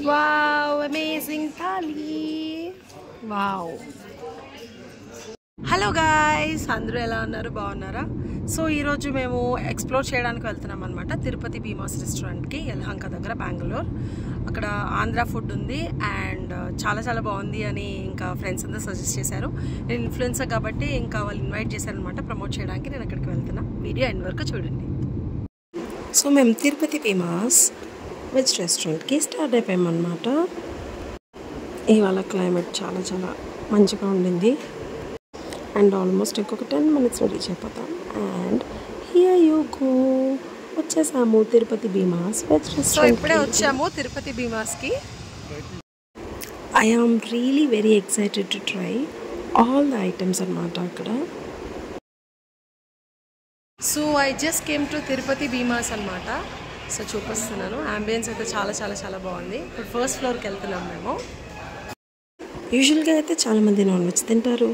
Wow amazing thali. Wow. Hello guys, అందరూ ఎలా ఉన్నారు? బాగున్నారా? సో ఈరోజు మేము ఎక్స్ప్లోర్ చేయడానికి వెళ్తున్నాం అనమాట తిరుపతి భీమాస్ రెస్టారెంట్కి, యలహంక దగ్గర, బెంగళూరు. అక్కడ ఆంధ్ర ఫుడ్ ఉంది అండ్ చాలా చాలా బాగుంది అని ఇంకా ఫ్రెండ్స్ అందరూ సజెస్ట్ చేశారు. నేను ఇన్ఫ్లుయెన్సర్ కాబట్టి ఇంకా వాళ్ళు ఇన్వైట్ చేశారనమాట ప్రమోట్ చేయడానికి. నేను అక్కడికి వెళ్తున్నా, వీడియో ఎండ్ వరకు చూడండి. సో మేము తిరుపతి భీమాస్ వెజ్ రెస్టారెంట్కి స్టార్ట్ అయిపోయామన్నమాట. ఇవాళ క్లైమేట్ చాలా చాలా మంచిగా ఉండింది అండ్ ఆల్మోస్ట్ ఇంకొక 10 minutes రీచ్ అయిపోతాం. అండ్ హియర్ యూ గో, వచ్చేసాము తిరుపతి భీమాస్ వెజ్ రెస్టారెంట్. ఇప్పుడే వచ్చాము తిరుపతి భీమాస్కి. I am really very excited to try all the items అన్నమాట అక్కడ. So I just came to Tirupati Bhimas అన్నమాట. సో చూపిస్తున్నాను, అంబియన్స్ అయితే చాలా చాలా చాలా బాగుంది. ఇప్పుడు ఫస్ట్ ఫ్లోర్కి వెళ్తున్నాం మేము. యూజువల్గా అయితే చాలామంది నాన్ వెజ్ తింటారు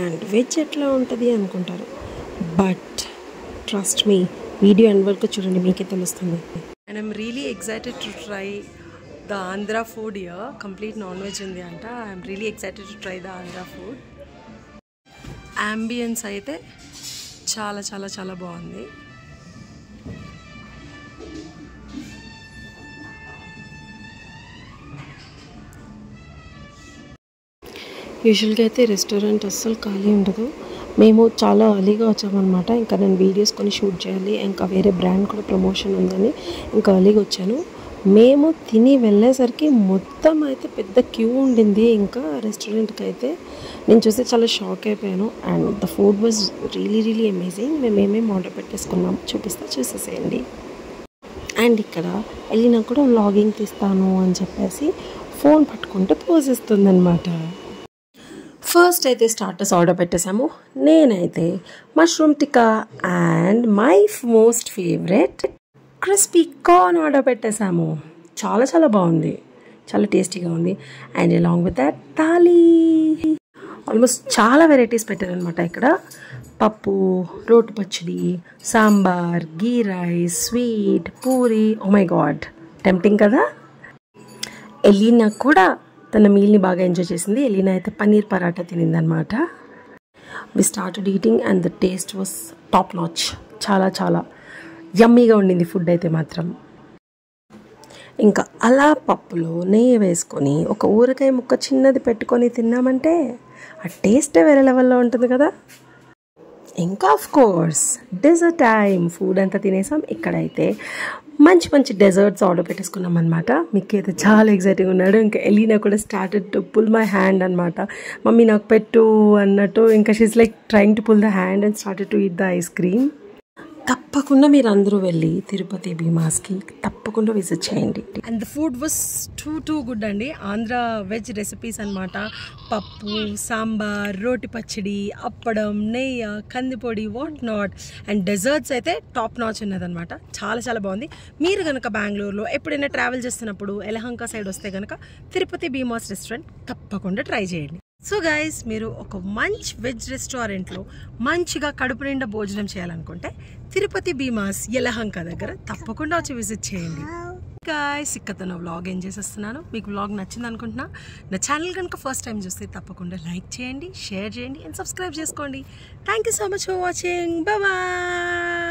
అండ్ వెజ్ ఎట్లా ఉంటుంది అనుకుంటారు, but trust me, video end వరకు చూడండి, మీకే తెలుస్తుంది. And I'm really excited to try the Andhra food year. Complete non veg ఉంది అంట. I'm really excited to try the Andhra food. Ambience అయితే చాలా చాలా చాలా బాగుంది. యూజువల్గా అయితే రెస్టారెంట్ అస్సలు ఖాళీ ఉండదు. మేము చాలా అర్లీగా వచ్చామన్నమాట. ఇంకా నేను వీడియోస్ కొన్ని షూట్ చేయాలి, ఇంకా వేరే బ్రాండ్ కూడా ప్రమోషన్ ఉందని ఇంకా అర్లీగా వచ్చాను. మేము తిని వెళ్ళేసరికి మొత్తం అయితే పెద్ద క్యూ ఉండింది ఇంకా రెస్టారెంట్కి అయితే. నేను చూస్తే చాలా షాక్ అయిపోయాను and the food was really really amazing. మేము ఏమేమి ఆర్డర్ పెట్టేసుకున్నాం చూసేసేయండి. అండ్ ఇక్కడ ఎలినా కూడా వ్లాగింగ్ తీస్తాను అని చెప్పేసి ఫోన్ పట్టుకుంటే పోజ్ ఇస్తుందన్నమాట. ఫస్ట్ అయితే స్టార్టర్స్ ఆర్డర్ పెట్టేసాము. నేనైతే mushroom tikka and my most favourite crispy corn order పెట్టేసాము. చాలా చాలా బాగుంది, చాలా టేస్టీగా ఉంది. And along with that thali. Almost చాలా వెరైటీస్ పెట్టారనమాట ఇక్కడ. పప్పు, రోటి పచ్చడి, sambar, ghee rice, sweet, puri. Oh my god, tempting కదా. ఎలీనా కూడా తన మీల్ని బాగా ఎంజాయ్ చేసింది. ఎలీనా అయితే పన్నీర్ పరాటా తినిందనమాట. We started eating and the taste was top notch. చాలా చాలా యమ్మీగా ఉండింది ఫుడ్ అయితే మాత్రం. ఇంకా అలా పప్పులో నెయ్యి వేసుకొని ఒక ఊరకాయ ముక్క చిన్నది పెట్టుకొని తిన్నామంటే ఆ టేస్టే వేరే లెవెల్లో ఉంటుంది కదా. ఇంకా of course dessert time. Food అంతా తినేసాం. ఇక్కడైతే మంచి మంచి డెజర్ట్స్ ఆర్డర్ పెట్టేసుకున్నాం అనమాట. మిక్కీ అయితే చాలా ఎక్సైటింగ్ ఉన్నాడు. ఇంకా ఎలీనా కూడా started to pull my hand అనమాట. మమ్మీ నాకు పెట్టు అన్నట్టు. ఇంకా she's like trying to pull the hand and started to eat the ice cream. తప్పకుండా మీరు అందరూ వెళ్ళి తిరుపతి భీమాస్కి తప్పకుండా విజిట్ చేయండి. And the food was too good అండి. ఆంధ్ర వెజ్ రెసిపీస్ అనమాట. పప్పు, సాంబార్, రోటి పచ్చడి, అప్పడం, నెయ్యి, కందిపొడి, వాట్ నాట్. అండ్ డెజర్ట్స్ అయితే టాప్ నాచ్ ఉన్నదనమాట. చాలా చాలా బాగుంది. మీరు కనుక బెంగళూరులో ఎప్పుడైనా ట్రావెల్ చేస్తున్నప్పుడు యలహంక సైడ్ వస్తే కనుక తిరుపతి భీమాస్ రెస్టారెంట్ తప్పకుండా ట్రై చేయండి. సో గైస్, మీరు ఒక మంచి వెజ్ రెస్టారెంట్లో మంచిగా కడుపు నిండా భోజనం చేయాలనుకుంటే తిరుపతి భీమాస్ యలహంక దగ్గర తప్పకుండా వచ్చి విజిట్ చేయండి. గైస్, ఇక్కడ నా వ్లాగ్ ఏం చేసేస్తున్నాను. మీకు వ్లాగ్ నచ్చింది అనుకుంటున్నా. నా ఛానల్ కనుక ఫస్ట్ టైం చూస్తే తప్పకుండా లైక్ చేయండి, షేర్ చేయండి అండ్ సబ్స్క్రైబ్ చేసుకోండి. Thank you so much for watching. Bye.